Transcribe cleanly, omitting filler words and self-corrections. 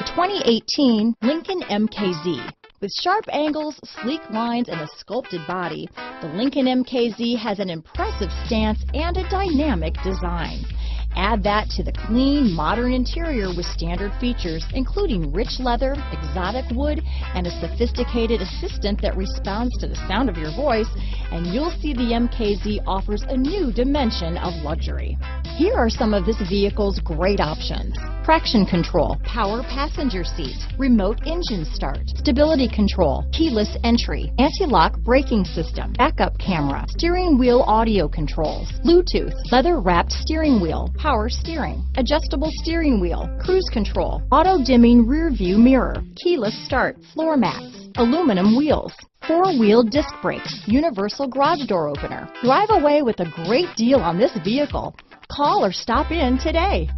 The 2018 Lincoln MKZ. With sharp angles, sleek lines, and a sculpted body, the Lincoln MKZ has an impressive stance and a dynamic design. Add that to the clean, modern interior with standard features, including rich leather, exotic wood, and a sophisticated assistant that responds to the sound of your voice, and you'll see the MKZ offers a new dimension of luxury. Here are some of this vehicle's great options: traction control, power passenger seat, remote engine start, stability control, keyless entry, anti-lock braking system, backup camera, steering wheel audio controls, Bluetooth, leather-wrapped steering wheel, power steering, adjustable steering wheel, cruise control, auto-dimming rear view mirror, keyless start, floor mats, aluminum wheels, four-wheel disc brakes, universal garage door opener. Drive away with a great deal on this vehicle. Call or stop in today.